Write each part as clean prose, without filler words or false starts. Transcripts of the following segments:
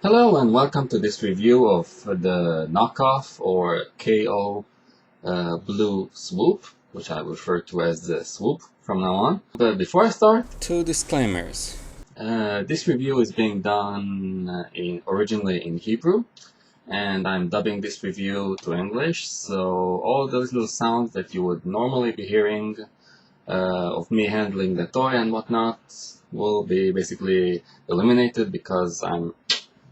Hello and welcome to this review of the knockoff or KO Blue Swoop, which I refer to as the Swoop from now on. But before I start, Two disclaimers. this review is being done originally in Hebrew, and I'm dubbing this review to English, so all those little sounds that you would normally be hearing of me handling the toy and whatnot will be basically eliminated because I'm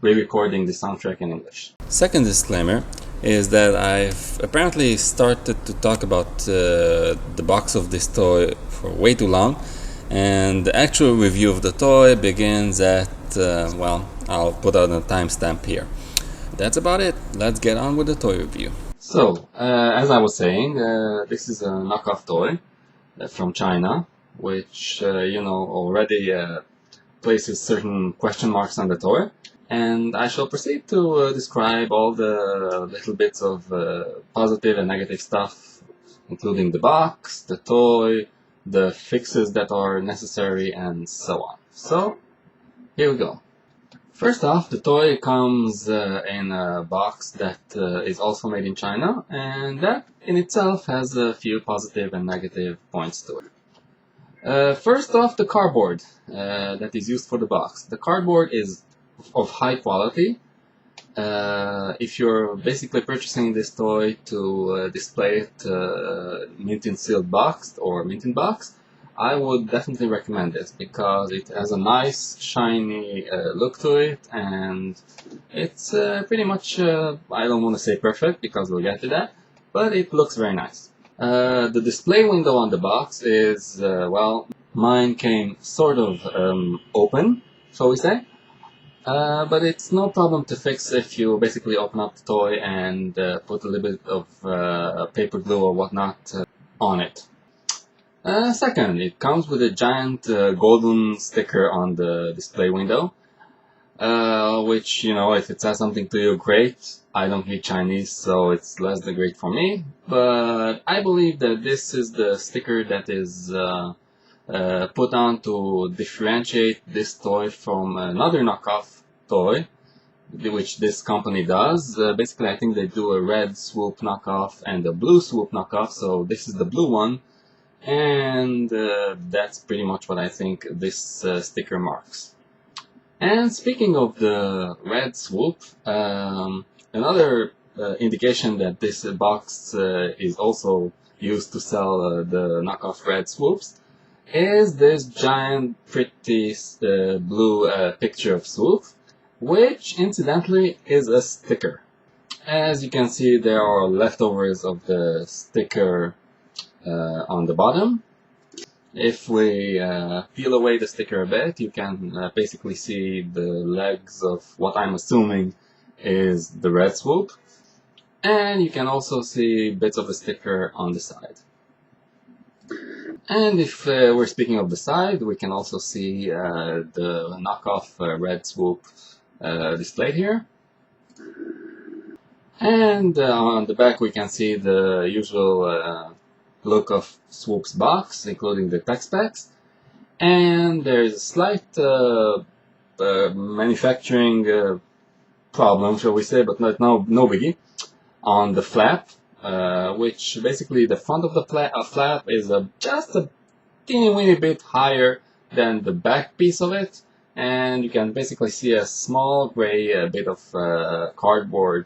re-recording the soundtrack in English. Second disclaimer is that I've apparently started to talk about the box of this toy for way too long, and the actual review of the toy begins at, I'll put out a timestamp here. That's about it. Let's get on with the toy review. So, as I was saying, this is a knockoff toy from China, which, already places certain question marks on the toy. And I shall proceed to describe all the little bits of positive and negative stuff, including the box, the toy, the fixes that are necessary, and so on. So, here we go. First off, the toy comes in a box that is also made in China, and that in itself has a few positive and negative points to it. First off, the cardboard that is used for the box. The cardboard is of high quality. If you're basically purchasing this toy to display it mint in sealed box or mint in box, I would definitely recommend it because it has a nice shiny look to it, and it's pretty much, I don't want to say perfect because we'll get to that, but it looks very nice. The display window on the box is, mine came sort of open, shall we say. But it's no problem to fix if you basically open up the toy and put a little bit of paper glue or whatnot on it. Second, it comes with a giant golden sticker on the display window, which, if it says something to you, great. I don't read Chinese, so it's less than great for me, but I believe that this is the sticker that is put on to differentiate this toy from another knockoff toy, which this company does. Basically, I think they do a red swoop knockoff and a blue swoop knockoff, so this is the blue one, and that's pretty much what I think this sticker marks. And speaking of the red swoop, another indication that this box is also used to sell the knockoff red swoops is this giant pretty blue picture of Swoop, which incidentally is a sticker. As you can see, there are leftovers of the sticker on the bottom. If we peel away the sticker a bit, you can basically see the legs of what I'm assuming is the red Swoop, and you can also see bits of the sticker on the side. And if we're speaking of the side, we can also see the knockoff red swoop displayed here. And on the back we can see the usual look of Swoop's box, including the tech specs. And there's a slight manufacturing problem, shall we say, but no biggie, on the flap. Which basically the front of the flap is just a teeny weeny bit higher than the back piece of it, and you can basically see a small gray bit of cardboard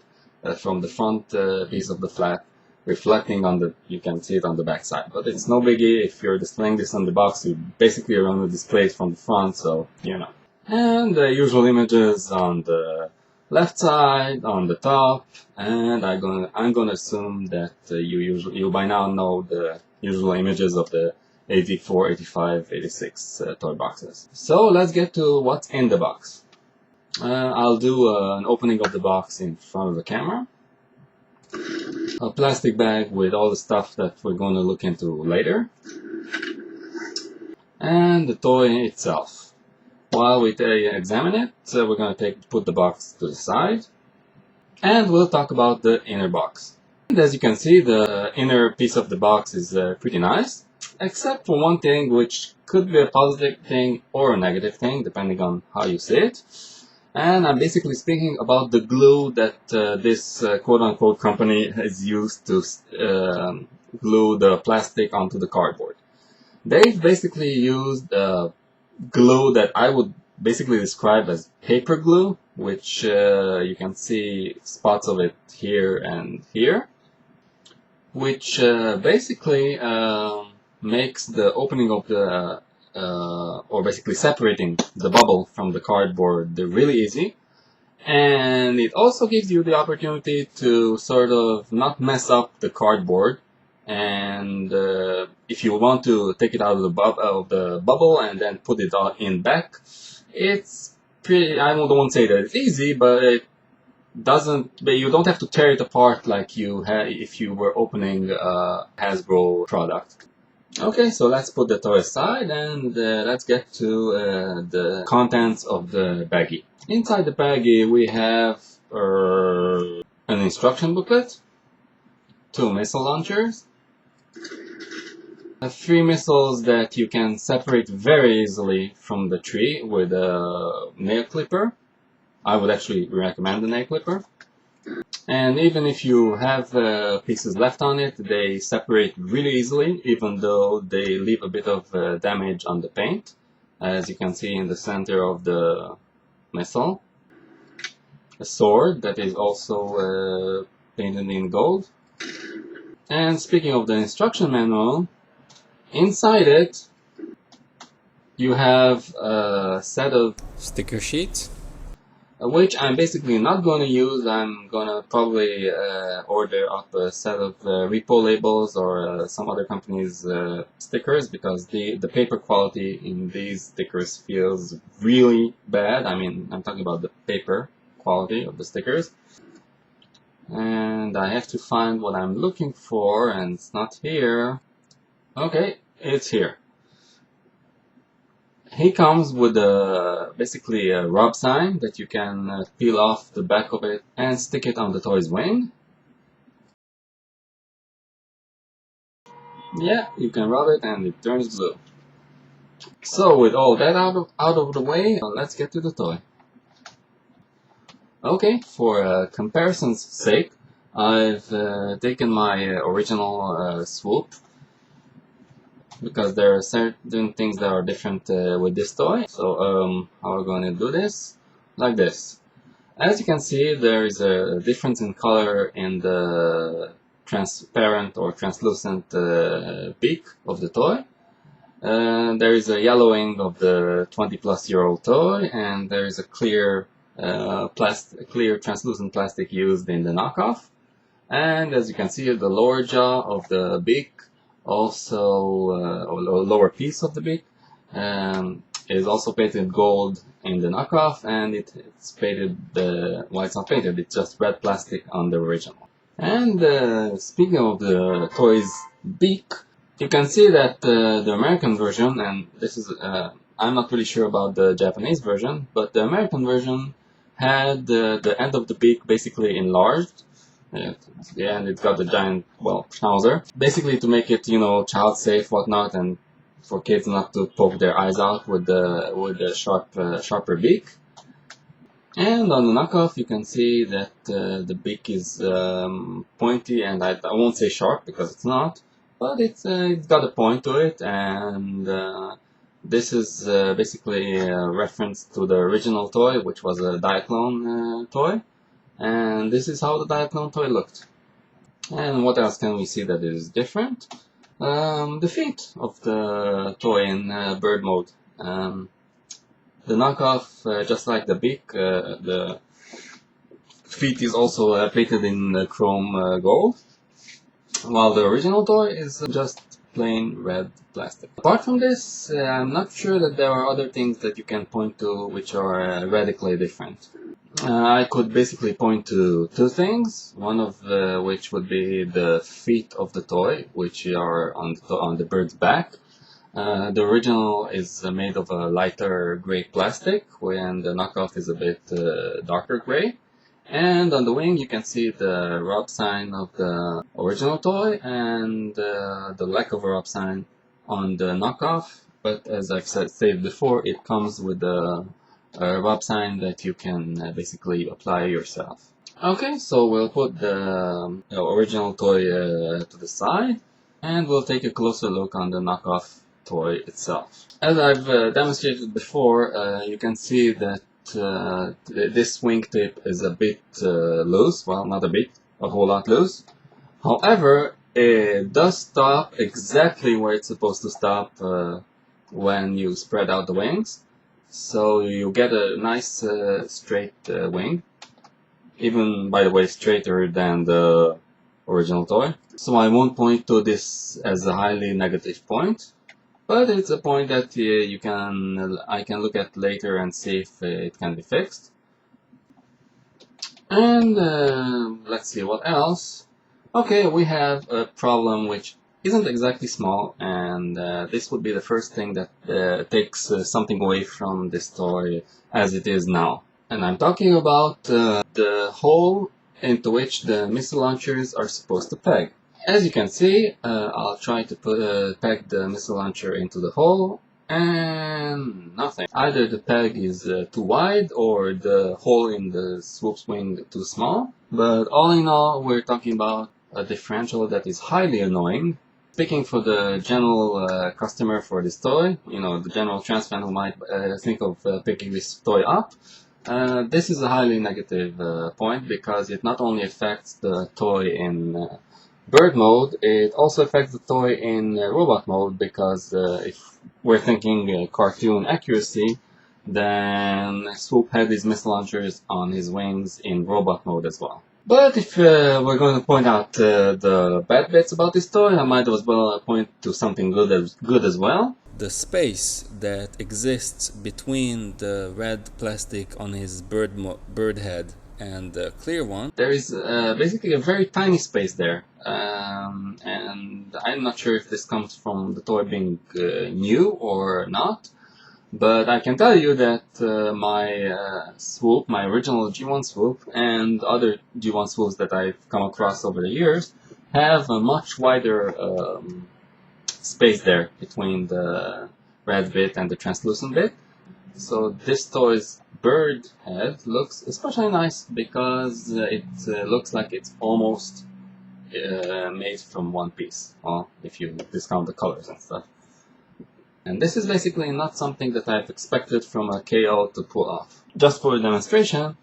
from the front piece of the flap reflecting on the, you can see it on the back side, but it's no biggie. If you're displaying this on the box, you basically are going to display it from the front, so you know. And the usual images on the left side, on the top, and I'm gonna assume that you by now know the usual images of the 84, 85, 86 toy boxes. So let's get to what's in the box. I'll do an opening of the box in front of the camera. A plastic bag with all the stuff that we're going to look into later. And the toy itself. While we examine it, we're going to put the box to the side, and we'll talk about the inner box. And as you can see, the inner piece of the box is pretty nice, except for one thing which could be a positive thing or a negative thing, depending on how you see it. And I'm basically speaking about the glue that this quote-unquote company has used to glue the plastic onto the cardboard. They've basically used glue that I would basically describe as paper glue, which you can see spots of it here and here, which basically makes the opening of the or basically separating the bubble from the cardboard really easy. And it also gives you the opportunity to sort of not mess up the cardboard. And if you want to take it out of the bubble and then put it in back, it's pretty. I won't say that it's easy, but it doesn't. But you don't have to tear it apart like you had if you were opening a Hasbro product. Okay, so let's put the toy aside and let's get to the contents of the baggie. Inside the baggie we have an instruction booklet, 2 missile launchers, 3 missiles that you can separate very easily from the tree with a nail clipper. I would actually recommend the nail clipper. And even if you have pieces left on it, they separate really easily, even though they leave a bit of damage on the paint, as you can see in the center of the missile. A sword that is also painted in gold. And speaking of the instruction manual, inside it you have a set of Sticker sheets. which I'm basically not going to use. I'm going to probably order up a set of repo labels or some other company's stickers, because the paper quality in these stickers feels really bad. I mean, I'm talking about the paper quality of the stickers. And I have to find what I'm looking for, and it's not here. Okay, it's here. He comes with basically a rub sign that you can peel off the back of it and stick it on the toy's wing. Yeah, you can rub it and it turns blue. So with all that out of the way, let's get to the toy. Okay, for comparison's sake, I've taken my original Swoop, because there are certain things that are different with this toy. So how we're going to do this? Like this. As you can see, there is a difference in color in the transparent or translucent beak of the toy. There is a yellowing of the 20-plus-year-old toy, and there is a clear translucent plastic used in the knockoff. And as you can see, the lower jaw of the beak, also or lower piece of the beak, is also painted gold in the knockoff, and it's painted, well, it's not painted, it's just red plastic on the original. And speaking of the toy's beak, you can see that the American version, and this is, I'm not really sure about the Japanese version, but the American version had the end of the beak basically enlarged. Yeah, and it's got a giant, well, schnauzer. Basically to make it, child safe, whatnot, and for kids not to poke their eyes out with the sharper beak. And on the knockoff, you can see that the beak is pointy, and I won't say sharp because it's not, but it's got a point to it, and this is basically a reference to the original toy, which was a Diaclone toy, and this is how the Diaclone toy looked. And what else can we see that is different? The feet of the toy in bird mode. The knockoff, just like the beak, the feet is also painted in chrome gold, while the original toy is just plain red plastic. Apart from this, I'm not sure that there are other things that you can point to which are radically different. I could basically point to 2 things, one of which would be the feet of the toy, which are on the bird's back. The original is made of a lighter gray plastic, and the knockoff is a bit darker gray. And on the wing you can see the rub sign of the original toy and the lack of a rub sign on the knockoff. But as I've said before, it comes with a rub sign that you can basically apply yourself. Okay, so we'll put the original toy to the side, and we'll take a closer look on the knockoff toy itself. As I've demonstrated before, you can see that this wingtip is a bit loose. Well, not a bit, a whole lot loose. However, it does stop exactly where it's supposed to stop when you spread out the wings. So you get a nice straight wing. Even, by the way, straighter than the original toy. So I won't point to this as a highly negative point, but it's a point that I can look at later and see if it can be fixed. And let's see what else. Okay, we have a problem which isn't exactly small, and this would be the first thing that takes something away from this toy as it is now. And I'm talking about the hole into which the missile launchers are supposed to peg. As you can see, I'll try to peg the missile launcher into the hole, and nothing. Either the peg is too wide or the hole in the swoop's wing too small. But all in all, we're talking about a differential that is highly annoying. Speaking for the general customer for this toy, you know, the general trans fan who might think of picking this toy up, this is a highly negative point because it not only affects the toy in bird mode, it also affects the toy in robot mode because if we're thinking cartoon accuracy, then Swoop had his missile launchers on his wings in robot mode as well. But if we're going to point out the bad bits about this toy, I might as well point to something good as well. The space that exists between the red plastic on his bird head and the clear one. There is basically a very tiny space there, and I'm not sure if this comes from the toy being new or not, but I can tell you that my Swoop, my original G1 Swoop, and other G1 Swoops that I've come across over the years have a much wider space there between the red bit and the translucent bit. So this toy's bird head looks especially nice because it looks like it's almost made from one piece, well, if you discount the colors and stuff. And this is basically not something that I've expected from a KO to pull off. Just for a demonstration,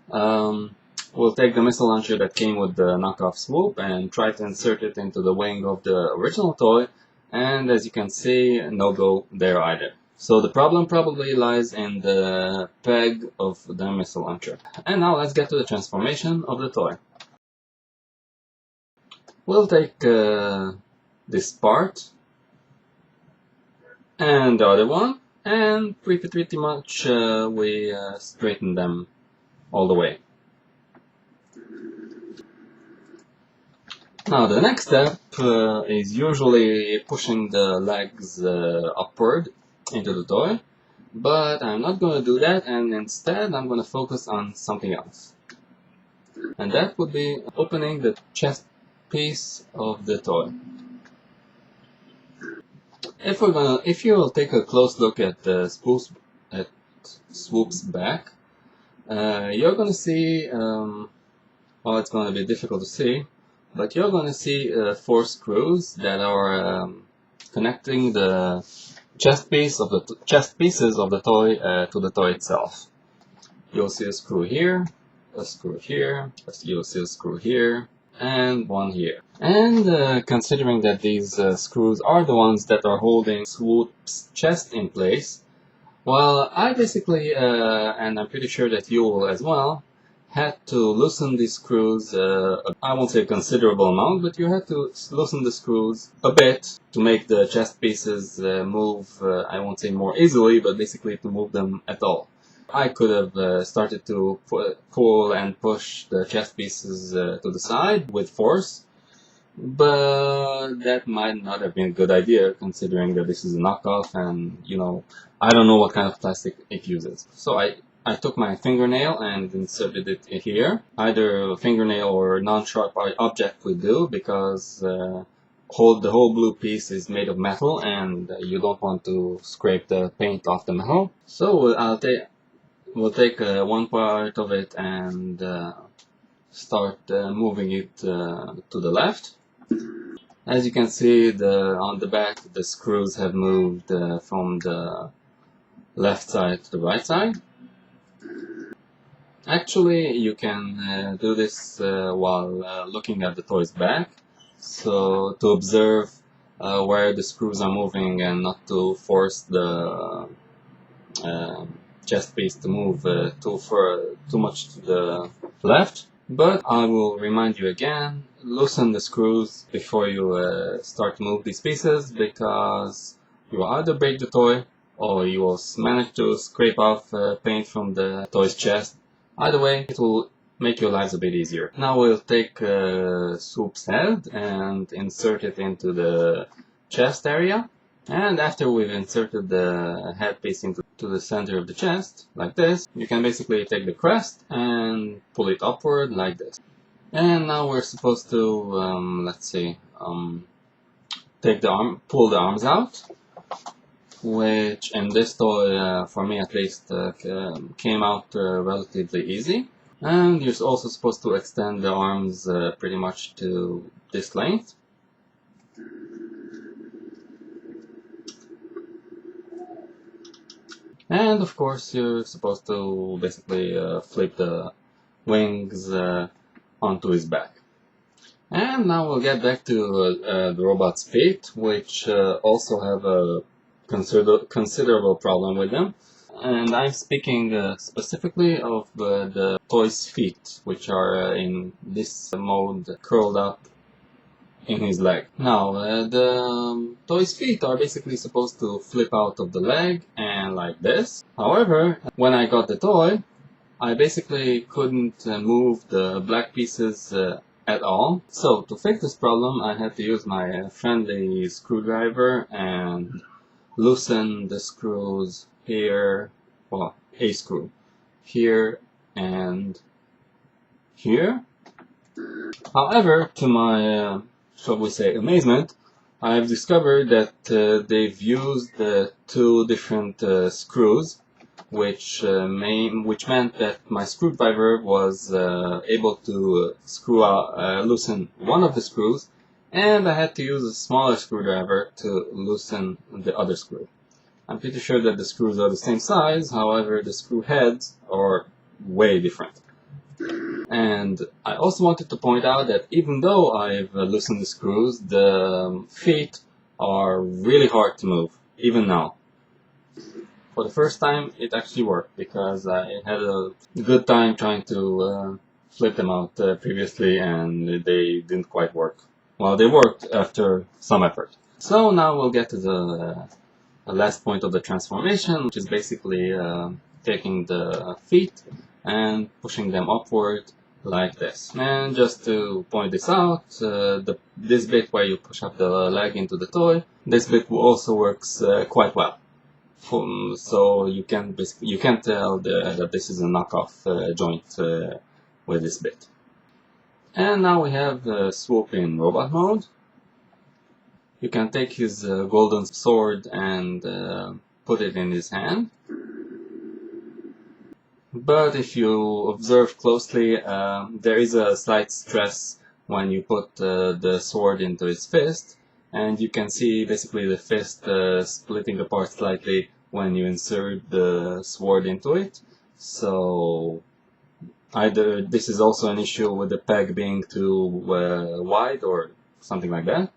we'll take the missile launcher that came with the knockoff Swoop and try to insert it into the wing of the original toy, and as you can see, no go there either. So the problem probably lies in the peg of the missile launcher. And now let's get to the transformation of the toy. We'll take this part and the other one, and pretty much we straighten them all the way. Now the next step is usually pushing the legs upward into the toy, but I'm not going to do that, and instead I'm going to focus on something else. And that would be opening the chest piece of the toy. If you'll take a close look at the Swoop's back, you're going to see, well, it's going to be difficult to see, but you're going to see 4 screws that are connecting the chest pieces of the toy to the toy itself. You'll see a screw here, a screw here, you'll see a screw here, and one here. And considering that these screws are the ones that are holding Swoop's chest in place, well, I basically, and I'm pretty sure that you will as well, had to loosen these screws, I won't say a considerable amount, but you had to loosen the screws a bit to make the chest pieces move, I won't say more easily, but basically to move them at all. I could have started to pull and push the chest pieces to the side with force, but that might not have been a good idea considering that this is a knockoff and, you know, I don't know what kind of plastic it uses. So I took my fingernail and inserted it here. Either a fingernail or a non-sharp object would do, because the whole blue piece is made of metal and you don't want to scrape the paint off the metal. So we'll take one part of it and start moving it to the left. As you can see, on the back the screws have moved from the left side to the right side. Actually, you can do this while looking at the toy's back, so to observe where the screws are moving and not to force the uh, chest piece to move too much to the left. But I will remind you again, loosen the screws before you start to move these pieces, because you will either break the toy or you will manage to scrape off paint from the toy's chest. Either way, it will make your lives a bit easier. Now we'll take Swoop's head and insert it into the chest area. And after we've inserted the headpiece into the center of the chest, like this, you can basically take the crest and pull it upward like this. And now we're supposed to, let's see, pull the arms out, which in this toy, for me at least, came out relatively easy. And you're also supposed to extend the arms pretty much to this length. And of course, you're supposed to basically flip the wings onto his back. And now we'll get back to the robot's feet, which also have a considerable problem with them. And I'm speaking specifically of the toy's feet, which are in this mode curled up in his leg. Now, the toy's feet are basically supposed to flip out of the leg and like this. However, when I got the toy, I basically couldn't move the black pieces at all. So to fix this problem, I had to use my friendly screwdriver and loosen the screws here, well, a screw here and here. However, to my shall we say amazement, I've discovered that they've used two different screws, which meant that my screwdriver was able to loosen one of the screws, and I had to use a smaller screwdriver to loosen the other screw. I'm pretty sure that the screws are the same size, however the screw heads are way different. And I also wanted to point out that even though I've loosened the screws, the feet are really hard to move, even now. For the first time, it actually worked, because I had a good time trying to flip them out previously, and they didn't quite work. Well, they worked after some effort. So now we'll get to the last point of the transformation, which is basically taking the feet and pushing them upward like this. And just to point this out, this bit where you push up the leg into the toy, this bit also works quite well. So you can tell that this is a knockoff joint with this bit. And now we have Swoop in robot mode. You can take his golden sword and put it in his hand. But if you observe closely, there is a slight stress when you put the sword into his fist, and you can see basically the fist splitting apart slightly when you insert the sword into it. So either this is also an issue with the peg being too wide or something like that,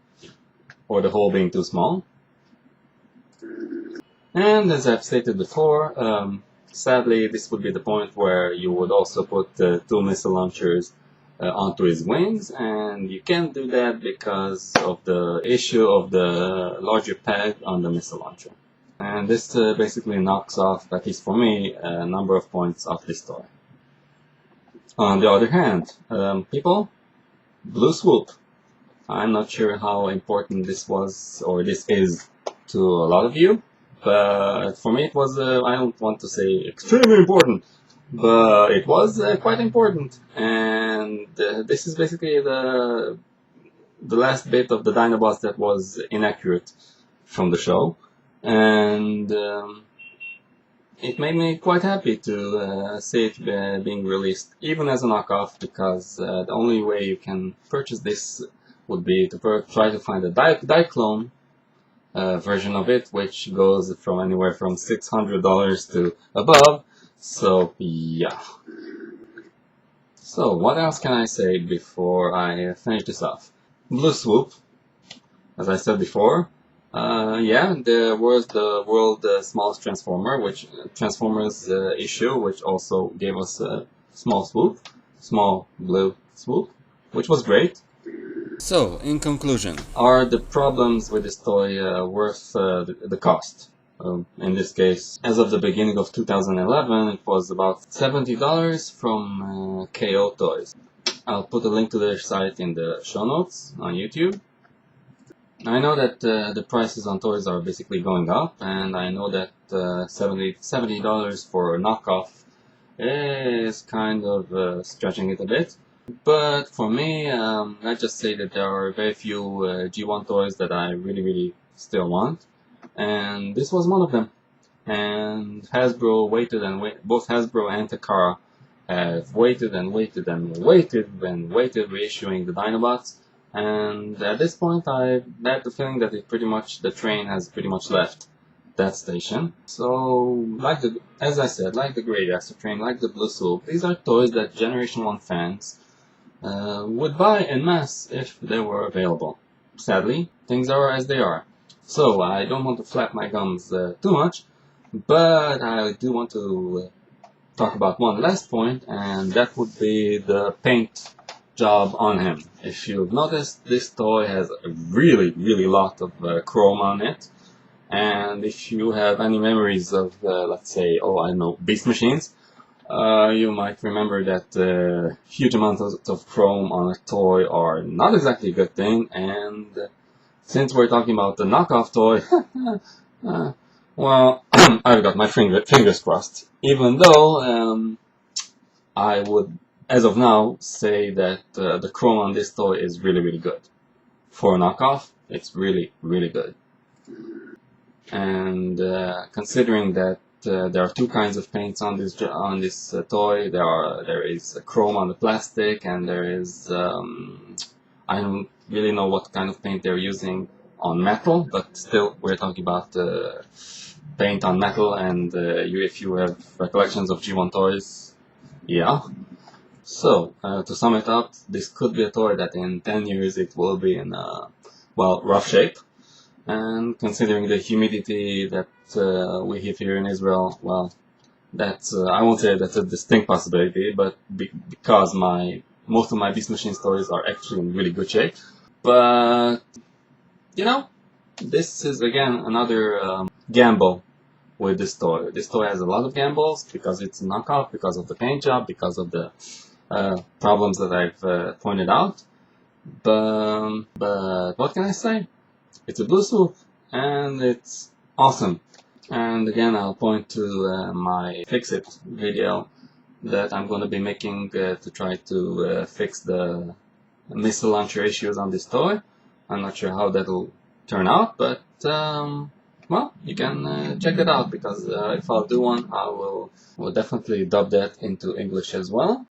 or the hole being too small. And as I've stated before, sadly this would be the point where you would also put two missile launchers onto his wings, and you can't do that because of the issue of the larger peg on the missile launcher. And this basically knocks off, at least for me, a number of points off this toy. On the other hand, people, Blue Swoop. I'm not sure how important this was or this is to a lot of you, but for me it was, I don't want to say extremely important, but it was quite important. And this is basically the last bit of the Dinobots that was inaccurate from the show. And it made me quite happy to see it being released, even as a knockoff, because the only way you can purchase this would be to try to find a die-clone version of it, which goes from anywhere from $600 to above. So yeah. So what else can I say before I finish this off? Blue Swoop, as I said before. Yeah, there was the world's smallest transformer, which Transformers issue, which also gave us a small blue swoop, which was great. So, in conclusion, Are the problems with this toy worth the cost? In this case, as of the beginning of 2011, it was about $70 from KOTOYS. I'll put a link to their site in the show notes on YouTube. I know that the prices on toys are basically going up, and I know that $70 for a knockoff is kind of stretching it a bit. But for me, I just say that there are very few G1 toys that I really still want, and this was one of them. And Hasbro waited and both Hasbro and Takara have waited and waited reissuing the Dinobots. And at this point, I had the feeling that the train has pretty much left that station. So, as I said, like the Great Astro Train, like the Blue Swoop, these are toys that Generation 1 fans would buy en masse if they were available. Sadly, things are as they are. So, I don't want to flap my gums too much, but I do want to talk about one last point, and that would be the paint job on him. If you've noticed, this toy has a really lot of chrome on it, and if you have any memories of, let's say, I don't know, Beast Machines, you might remember that huge amounts of chrome on a toy are not exactly a good thing, and since we're talking about the knockoff toy, well, I've got my fingers crossed. Even though I would, as of now, say that the chrome on this toy is really good. For a knockoff, it's really good. And considering that there are two kinds of paints on this toy, there is chrome on the plastic, and there is I don't really know what kind of paint they're using on metal, but still we're talking about paint on metal, and if you have recollections of G1 toys, yeah. So, to sum it up, this could be a toy that in 10 years it will be in rough shape. And considering the humidity that we have here in Israel, well, that's I won't say that's a distinct possibility, but because most of my Beast Machine toys are actually in really good shape. But this is again another gamble with this toy. This toy has a lot of gambles because it's a knockoff, because of the paint job, because of the problems that I've pointed out. But what can I say? It's a Blue Swoop, and it's awesome. And again, I'll point to my fix-it video that I'm going to be making to try to fix the missile launcher issues on this toy. I'm not sure how that'll turn out, but well, you can check it out, because if I'll do one, I will definitely dub that into English as well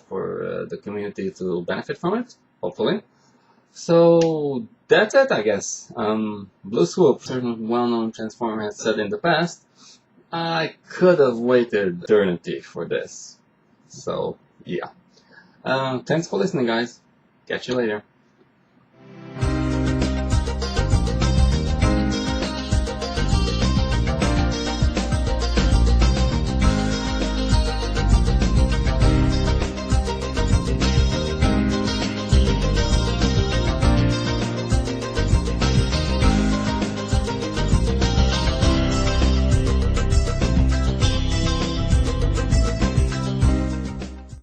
for the community to benefit from it, hopefully. So that's it, I guess. Blue Swoop, certain well-known Transformer has said in the past, I could have waited eternity for this. So yeah. Thanks for listening, guys. Catch you later.